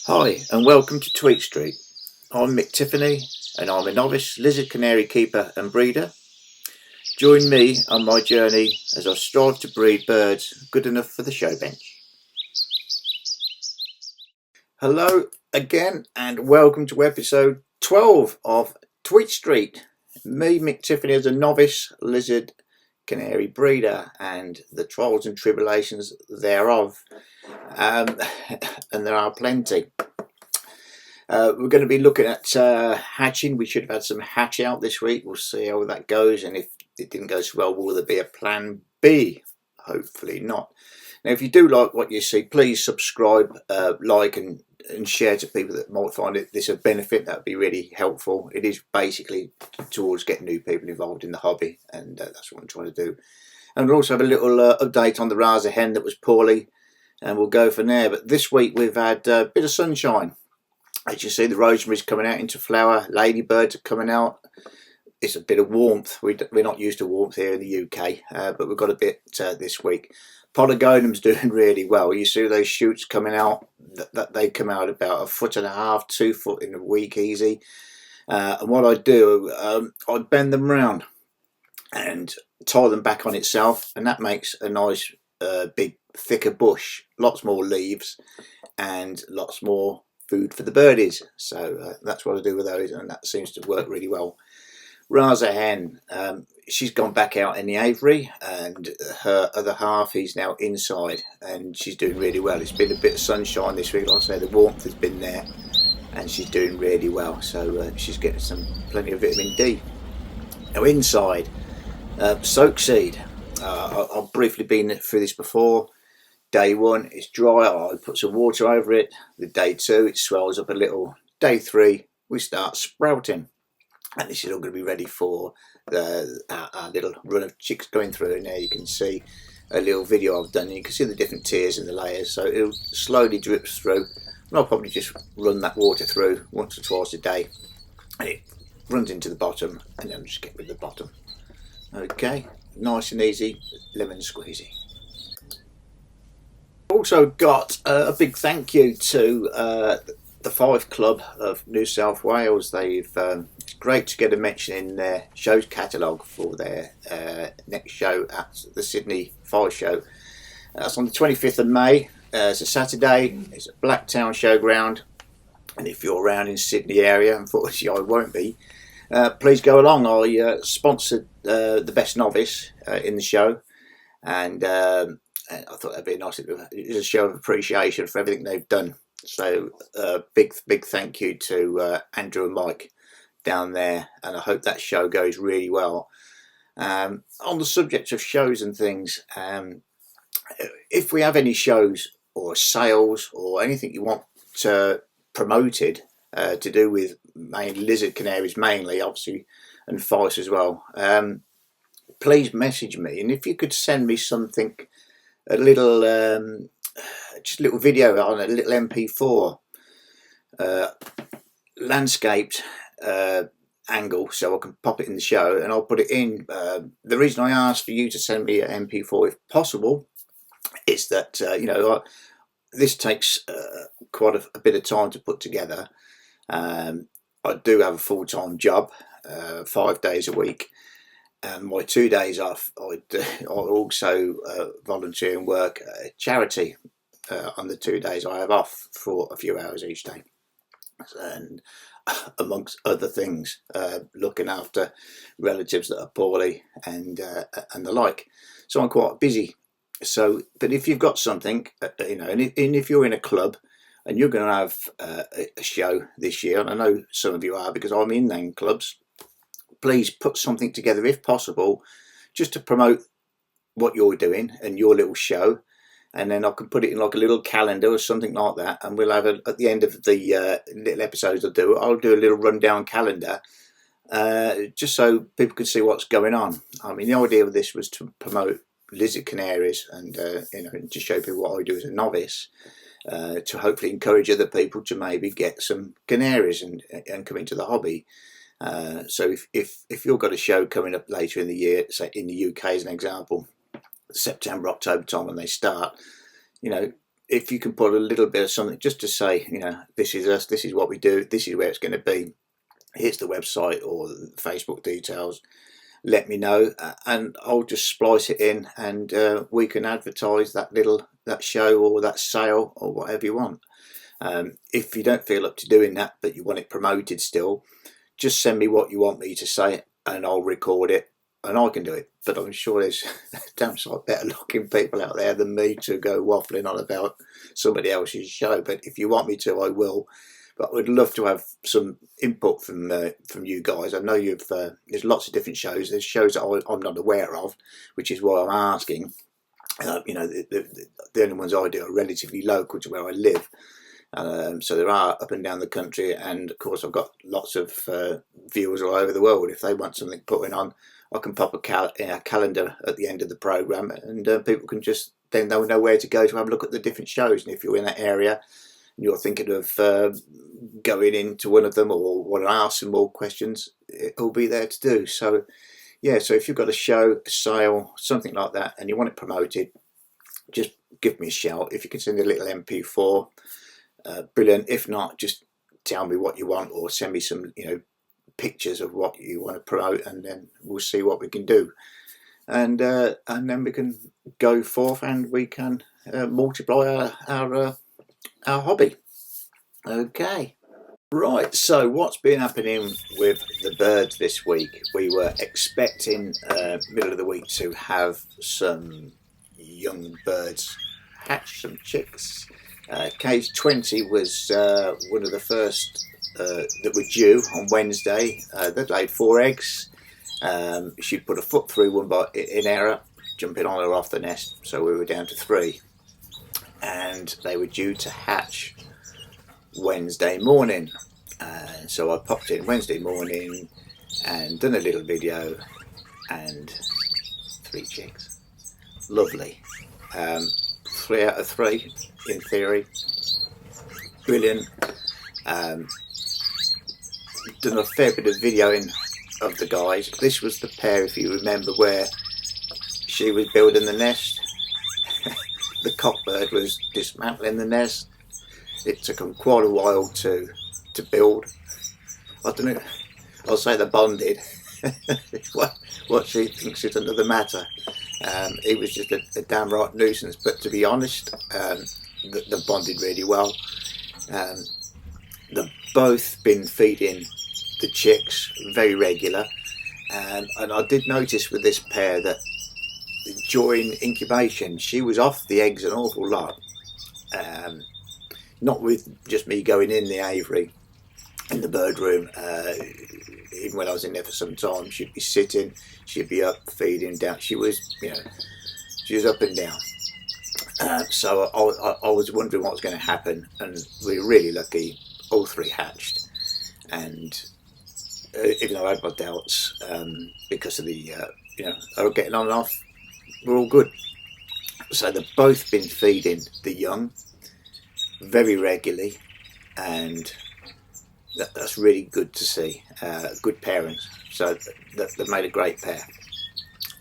Hi and welcome to Tweet Street. I'm Mick Tiffany and I'm a novice lizard canary keeper and breeder. Join me on my journey as I strive to breed birds good enough for the show bench. Hello again and welcome to episode 12 of Tweet Street. Me, Mick Tiffany, as a novice lizard canary breeder and the trials and tribulations thereof. And there are plenty. We're going to be looking at hatching. We should have had some hatch out this week. We'll see how that goes, and if it didn't go so well, will there be a plan B? Hopefully not. Now, if you do like what you see, please subscribe, like and share to people that might find this a benefit. That would be really helpful. It is basically towards getting new people involved in the hobby, and that's what I'm trying to do. And we'll also have a little update on the Rasa hen that was poorly, and we'll go from there. But this week we've had a bit of sunshine. As you see, the rosemary's coming out into flower, ladybirds are coming out. It's a bit of warmth. We're not used to warmth here in the UK, but we've got a bit this week. Polygonum's doing really well. You see those shoots coming out, that they come out about 1.5 foot, 2 foot in a week easy. And what I do, I bend them round and tie them back on itself, and that makes a nice big thicker bush, lots more leaves and lots more food for the birdies. So that's what I do with those, and that seems to work really well. Rasa hen, she's gone back out in the aviary, and her other half is now inside, and she's doing really well. It's been a bit of sunshine this week. Like I say, the warmth has been there, and she's doing really well. So she's getting plenty of vitamin D. Now inside, soak seed. I've briefly been through this before. Day 1, it's dry. I put some water over it. The day 2, it swells up a little. Day 3, we start sprouting, and this is all going to be ready for our little run of chicks going through. And there you can see a little video I've done. You can see the different tiers and the layers, so it'll slowly drip through. And I'll probably just run that water through once or twice a day, and it runs into the bottom, and then just get rid of the bottom. Okay, nice and easy, lemon squeezy. Also got a big thank you to the Five Club of New South Wales. It's great to get a mention in their shows catalogue for their next show at the Sydney Fire Show. That's on the 25th of May. It's a Saturday. It's at Blacktown Showground, and if you're around in Sydney area, unfortunately I won't be, please go along. I sponsored the Best Novice in the show, and I thought that'd be nice. It was a show of appreciation for everything they've done. So big thank you to Andrew and Mike down there, and I hope that show goes really well. On the subject of shows and things, if we have any shows or sales or anything you want promoted to do with lizard canaries mainly, obviously, and fice as well, please message me. And if you could send me something, a little just a little video on a little MP4 landscaped angle, so I can pop it in the show and I'll put it in. The reason I asked for you to send me an MP4 if possible is that this takes quite a bit of time to put together. I do have a full-time job, 5 days a week. And my 2 days off, I also volunteer and work at a charity on the 2 days I have off for a few hours each day. And amongst other things, looking after relatives that are poorly and the like. So I'm quite busy. So, but if you've got something, and if you're in a club and you're going to have a show this year, and I know some of you are because I'm in them clubs, please put something together if possible, just to promote what you're doing and your little show, and then I can put it in like a little calendar or something like that, and we'll have at the end of the little episodes I'll do a little rundown calendar, just so people can see what's going on. I mean, the idea of this was to promote lizard canaries and to show people what I do as a novice, to hopefully encourage other people to maybe get some canaries and come into the hobby. So if you've got a show coming up later in the year, say in the UK as an example, September, October time when they start, if you can put a little bit of something just to say, you know, this is us, this is what we do, this is where it's going to be, here's the website or the Facebook details, let me know, and I'll just splice it in, and we can advertise that show or that sale or whatever you want. If you don't feel up to doing that but you want it promoted still, just send me what you want me to say and I'll record it and I can do it. But I'm sure there's damn sight better looking people out there than me to go waffling on about somebody else's show. But if you want me to, I will. But I would love to have some input from you guys. I know there's lots of different shows. There's shows that I'm not aware of, which is why I'm asking. You know, the only ones I do are relatively local to where I live. So there are up and down the country, and of course I've got lots of viewers all over the world. If they want something putting on, I can pop a calendar at the end of the programme, and people can then they'll know where to go to have a look at the different shows. And if you're in that area and you're thinking of going into one of them or want to ask some more questions, it'll be there to do. So yeah, so if you've got a show, a sale, something like that, and you want it promoted, just give me a shout. If you can send a little MP4, brilliant. If not, just tell me what you want or send me some, you know, pictures of what you want to promote, and then we'll see what we can do. And then we can go forth and we can multiply our hobby. Okay. Right, so what's been happening with the birds this week? We were expecting middle of the week to have some young birds hatch, some chicks. Cage 20 was one of the first that were due on Wednesday. They laid 4 eggs. She put a foot through one in error, jumping on or off the nest, so we were down to 3. And they were due to hatch Wednesday morning. So I popped in Wednesday morning and done a little video, and 3 chicks. Lovely. 3 out of 3 in theory. Brilliant. Done a fair bit of videoing of the guys. This was the pair, if you remember, where she was building the nest. The cockbird was dismantling the nest. It took them quite a while to build. I don't know, I'll say they bonded. what she thinks is another matter. It was just a damn right nuisance, but to be honest, they bonded really well. They've both been feeding the chicks very regular, and I did notice with this pair that during incubation she was off the eggs an awful lot. Not with just me going in the aviary, in the bird room, even when I was in there for some time, she'd be sitting, she'd be up feeding down. She was, you know, she was up and down. So I was wondering what was going to happen, and we were really lucky. All 3 hatched, and even though I had my doubts because of the, you know, they were getting on and off, we're all good. So they've both been feeding the young very regularly, and that's really good to see. Good parents, so they've made a great pair.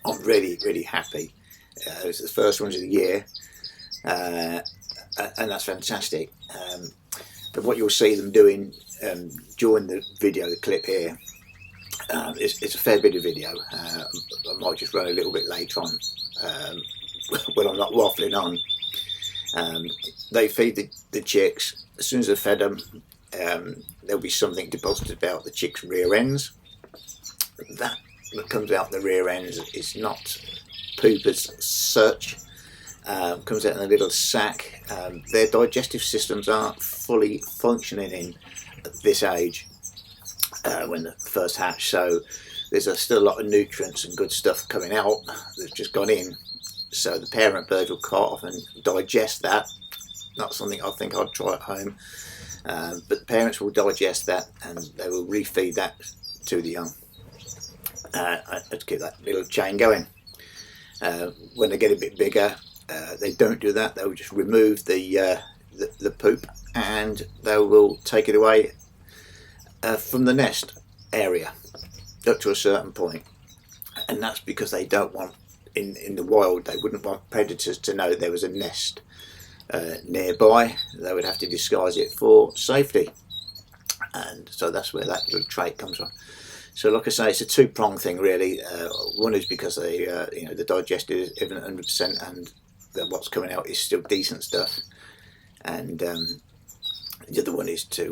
I'm really, really happy. It's the first ones of the year, and that's fantastic. But what you'll see them doing during the video, the clip here, it's a fair bit of video. I might just run a little bit later on when I'm not waffling on. They feed the chicks. As soon as they've fed them, there'll be something deposited about the chicks' rear ends. That comes out the rear ends is not poop as such. Comes out in a little sack. Their digestive systems aren't fully functioning in at this age when they first hatch, so there's still a lot of nutrients and good stuff coming out that's just gone in. So the parent bird will cut off and digest that. Not something I think I'd try at home, but the parents will digest that and they will refeed that to the young. Let's keep that little chain going. When they get a bit bigger, they don't do that. They'll just remove the poop and they will take it away from the nest area up to a certain point, and that's because they don't want, in the wild, they wouldn't want predators to know there was a nest nearby, they would have to disguise it for safety. And so that's where that little trait comes from. So like I say, it's a two-pronged thing really. One is because they, the digestive isn't 100% and what's coming out is still decent stuff. And the other one is to,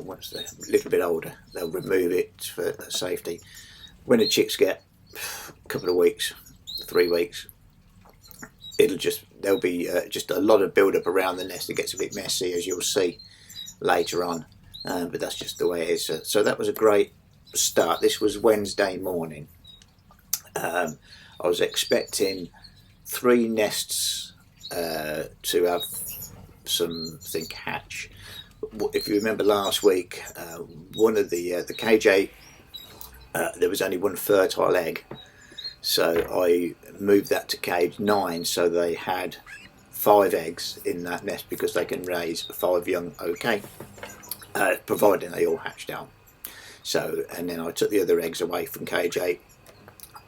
once they're a little bit older, they'll remove it for safety. When the chicks get a couple of weeks, 3 weeks, there'll be just a lot of build-up around the nest. It gets a bit messy, as you'll see later on. But that's just the way it is. So that was a great start. This was Wednesday morning. I was expecting 3 nests to have something hatch. If you remember last week, one of the cage 8, there was only 1 fertile egg. So I moved that to cage 9, so they had 5 eggs in that nest because they can raise 5 young, okay, providing they all hatched out. So, and then I took the other eggs away from cage 8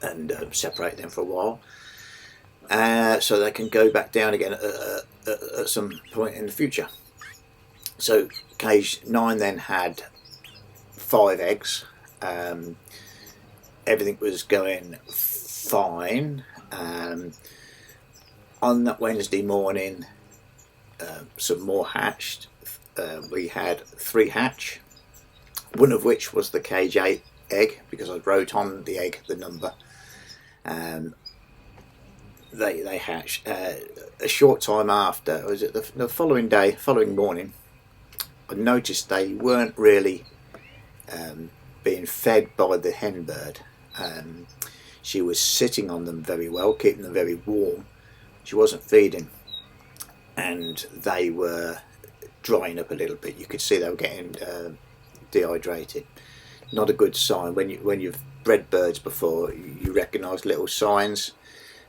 and separate them for a while, so they can go back down again at some point in the future. So cage 9 then had 5 eggs. Everything was going fine. On that Wednesday morning, some more hatched. We had 3 hatch, one of which was the cage 8 egg, because I wrote on the egg the number. They hatched. A short time after, was it the following morning, I noticed they weren't really being fed by the hen bird. She was sitting on them very well, keeping them very warm. She wasn't feeding, and they were drying up a little bit. You could see they were getting dehydrated. Not a good sign. When you've bred birds before, you recognise little signs,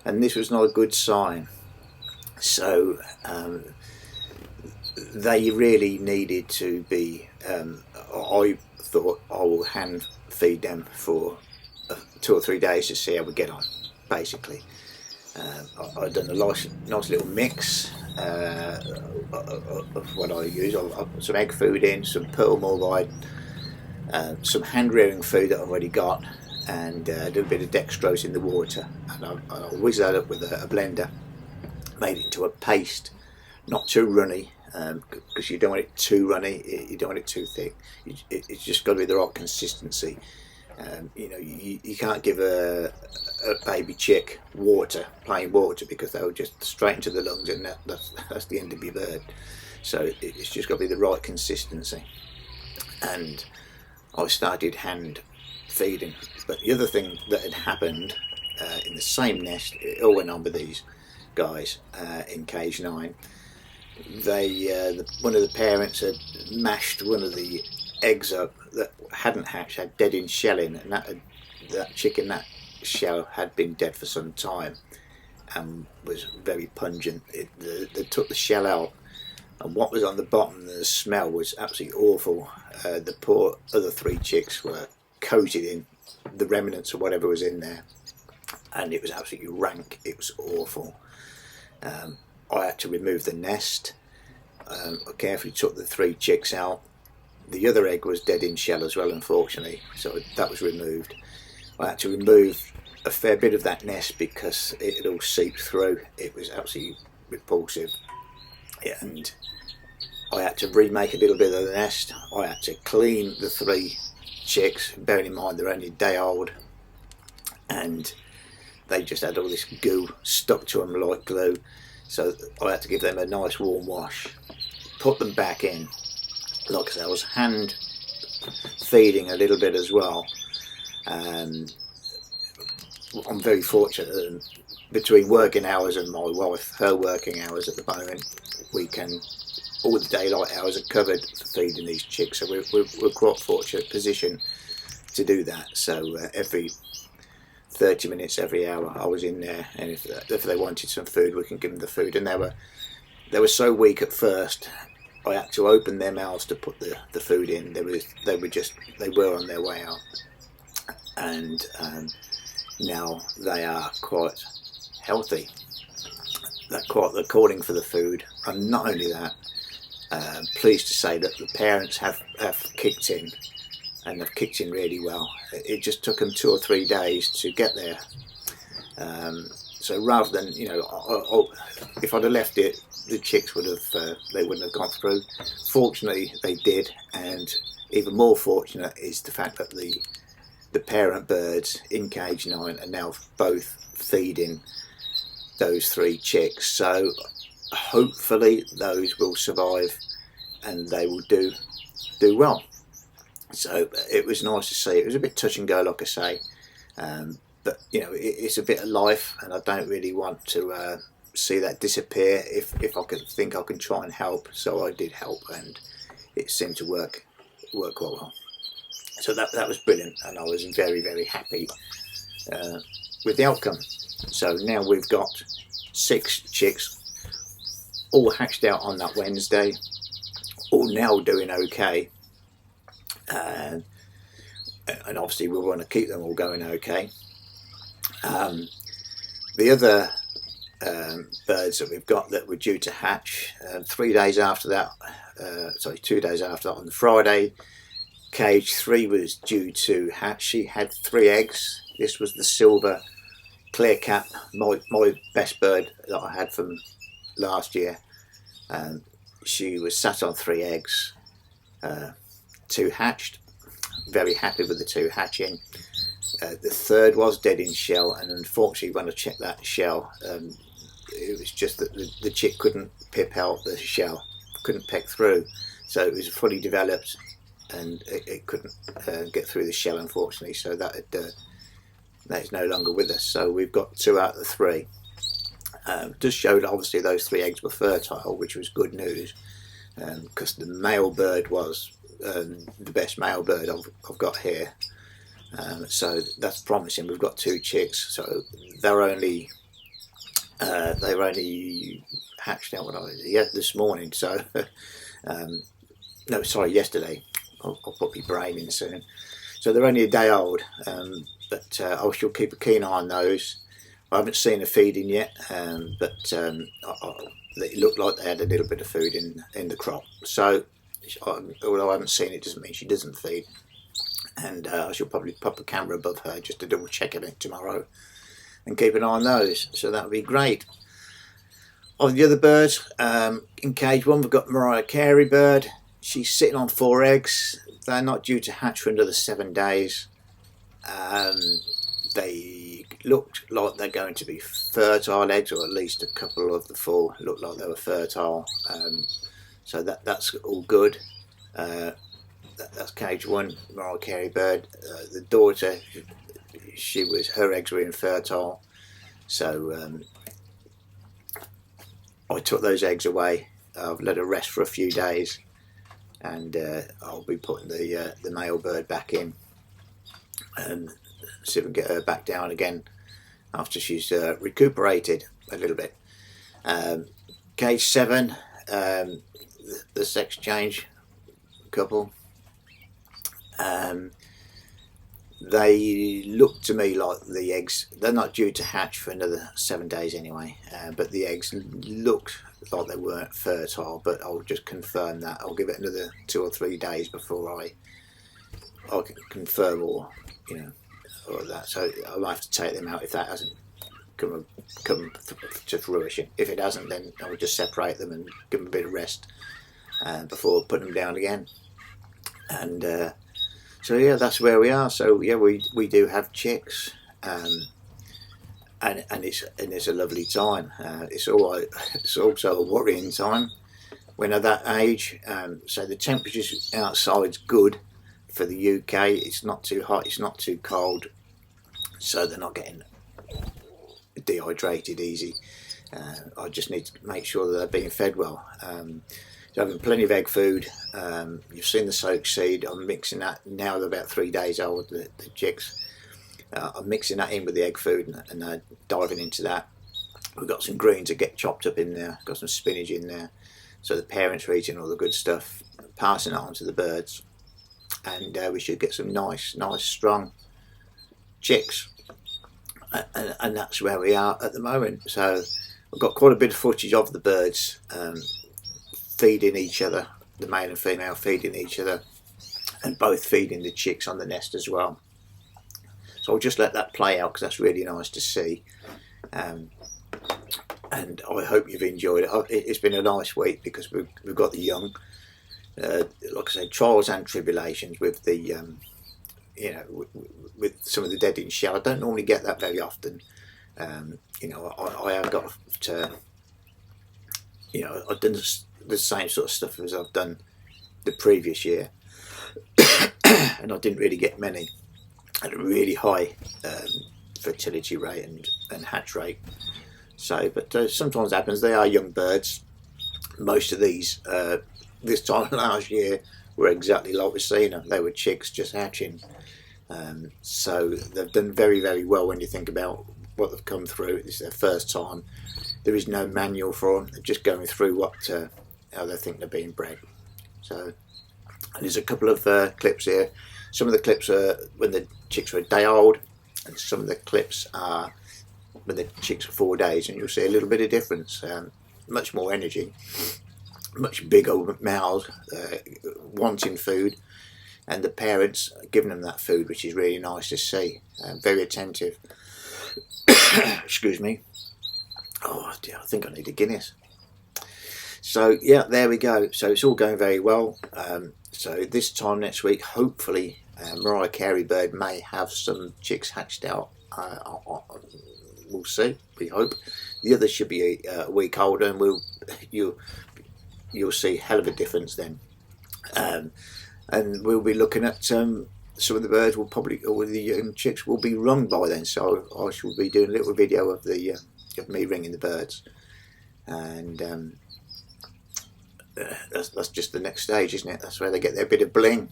and this was not a good sign. So they really needed to be. I thought I will hand feed them for 2 or 3 days to see how we get on. Basically, I've done a nice little mix of what I use. I put some egg food in, some pearl mulvide, some hand rearing food that I've already got, and a little bit of dextrose in the water, and I whiz that up with a blender, made it into a paste, not too runny, because you don't want it too runny, you don't want it too thick. It's just got to be the right consistency. You can't give a baby chick plain water, because they'll just straight into the lungs, and that's the end of your bird. So it's just got to be the right consistency. And I started hand feeding. But the other thing that had happened in the same nest, it all went on with these guys in cage 9. One of the parents had mashed one of the eggs up that hadn't hatched, had dead in shell in, and that chicken, that shell had been dead for some time and was very pungent. They took the shell out, and what was on the bottom, the smell was absolutely awful. The poor other 3 chicks were coated in the remnants of whatever was in there, and it was absolutely rank. It was awful. I had to remove the nest. I carefully took the 3 chicks out. The other egg was dead in shell as well, unfortunately, so that was removed. I had to remove a fair bit of that nest because it had all seeped through. It was absolutely repulsive, and I had to remake a little bit of the nest. I had to clean the 3 chicks, bearing in mind they're only a day old, and they just had all this goo stuck to them like glue. So I had to give them a nice warm wash, put them back in. Like I said, I was hand feeding a little bit as well. I'm very fortunate between working hours and my wife, her working hours at the moment, all the daylight hours are covered for feeding these chicks, so we're quite fortunate position to do that. So every 30 minutes, every hour, I was in there, and if they wanted some food, we can give them the food. And they were so weak at first, I had to open their mouths to put the food in. They were on their way out, and now they are quite healthy. they're calling for the food, and not only that, pleased to say that the parents have kicked in, and they've kicked in really well. It just took them 2 or 3 days to get there. So rather than, if I'd have left it, the chicks would have, they wouldn't have gone through. Fortunately, they did, and even more fortunate is the fact that the parent birds in cage 9 are now both feeding those 3 chicks. So hopefully those will survive and they will do well. So it was nice to see. It was a bit touch and go, like I say, but it's a bit of life, and I don't really want to see that disappear. If I think I can try and help, so I did help, and it seemed to work quite well. So that was brilliant, and I was very, very happy with the outcome. So now we've got 6 chicks, all hatched out on that Wednesday, all now doing okay, and obviously we want to keep them all going okay. The other birds that we've got that were due to hatch 3 days after that, 2 days after that, on the Friday, cage 3 was due to hatch. She had 3 eggs. This was the silver clear cap, my best bird that I had from last year. She was sat on 3 eggs, 2 hatched. Very happy with the 2 hatching. The 3rd was dead in shell, and unfortunately when I checked that shell, it was just that the chick couldn't pip out the shell, couldn't peck through, so it was fully developed and it couldn't get through the shell, unfortunately. So that is no longer with us. So we've got 2 out of the 3. Just showed obviously those 3 eggs were fertile, which was good news, because the male bird was the best male bird I've got here. So that's promising. We've got 2 chicks, so they were only hatched out this morning. So no, sorry, yesterday. I'll put my brain in soon. So they're only a day old, but I shall keep a keen eye on those. I haven't seen her feeding yet, but it looked like they had a little bit of food in the crop. So although I haven't seen it, doesn't mean she doesn't feed. And I shall probably pop a camera above her just to double check everything tomorrow and keep an eye on those. So that would be great. Of the other birds, in cage 1 we've got Mariah Carey bird. She's sitting on 4 eggs. They're not due to hatch for another 7 days. They looked like they're going to be fertile eggs, or at least a couple of the 4 looked like they were fertile. So that's all good. That's cage 1, Mariah Carey bird. The daughter, her eggs were infertile, so I took those eggs away. I've let her rest for a few days, and I'll be putting the male bird back in and see if we can get her back down again after she's recuperated a little bit. Cage 7, the sex change couple. They look to me like the eggs, they're not due to hatch for another 7 days anyway, but the eggs looked like they weren't fertile, but I'll just confirm that. I'll give it another 2 or 3 days before I can confirm or that. So I'll have to take them out if that hasn't come to fruition. If it hasn't, then I'll just separate them and give them a bit of rest before putting them down again. And so yeah, that's where we are. So yeah, we do have chicks, and it's a lovely time. It's all right. It's also a worrying time when at that age. So the temperatures outside's good for the UK. It's not too hot. It's not too cold. So they're not getting dehydrated easy. I just need to make sure that they're being fed well. So having plenty of egg food. You've seen the soak seed. I'm mixing that now. They're about 3 days old, the chicks. I'm mixing that in with the egg food and diving into that. We've got some greens that get chopped up in there. Got some spinach in there. So the parents are eating all the good stuff, passing it on to the birds, and we should get some nice strong chicks. And that's where we are at the moment. So I've got quite a bit of footage of the birds feeding each other, the male and female feeding each other, and both feeding the chicks on the nest as well. So I'll just let that play out because that's really nice to see. And I hope you've enjoyed it. It's been a nice week because we've got the young, like I say, trials and tribulations with the, you know, with some of the dead in shell. I don't normally get that very often. You know, I have got to, you know, I've done the same sort of stuff as I've done the previous year, and I didn't really get many at a really high fertility rate and hatch rate. So, but sometimes it happens. They are young birds. Most of these this time last year were exactly like we've seen them. They were chicks just hatching. So they've done very, very well when you think about what they've come through. This is their first time. There is no manual for them. They're just going through what how they think they're being bred. So, and there's a couple of clips here. Some of the clips are when the chicks are a day old, and some of the clips are when the chicks are 4 days, and you'll see a little bit of difference. Much more energy, much bigger mouths, wanting food, and the parents giving them that food, which is really nice to see. Very attentive. Excuse me. Oh dear, I think I need a Guinness. So yeah, there we go. So it's all going very well. So this time next week, hopefully, Mariah Carey bird may have some chicks hatched out. We'll see. We hope. The others should be a week older, and you'll see a hell of a difference then. And we'll be looking at some of the birds will probably, or the young chicks will be rung by then. So I shall be doing a little video of the of me ringing the birds, and that's just the next stage, isn't it? That's where they get their bit of bling,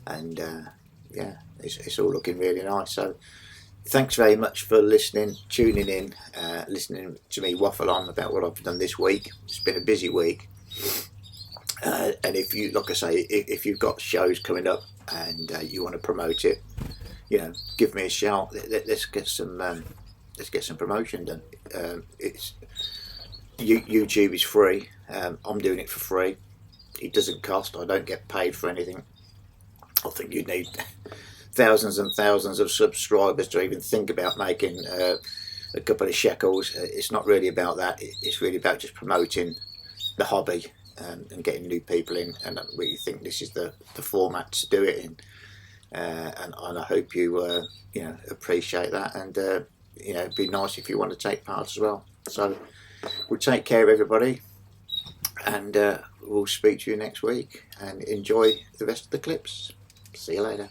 and yeah, it's all looking really nice. So thanks very much for listening, tuning in, listening to me waffle on about what I've done this week. It's been a busy week. And if you, like I say, if you've got shows coming up and you want to promote it, you know, give me a shout. Let's get some promotion done. It's YouTube is free. I'm doing it for free. It doesn't cost. I don't get paid for anything. I think you'd need thousands and thousands of subscribers to even think about making a couple of shekels. It's not really about that. It's really about just promoting the hobby. And getting new people in, and I really think this is the format to do it in, and I hope you you know, appreciate that, and you know, it'd be nice if you want to take part as well. So we'll take care of everybody, and we'll speak to you next week, and enjoy the rest of the clips. See you later.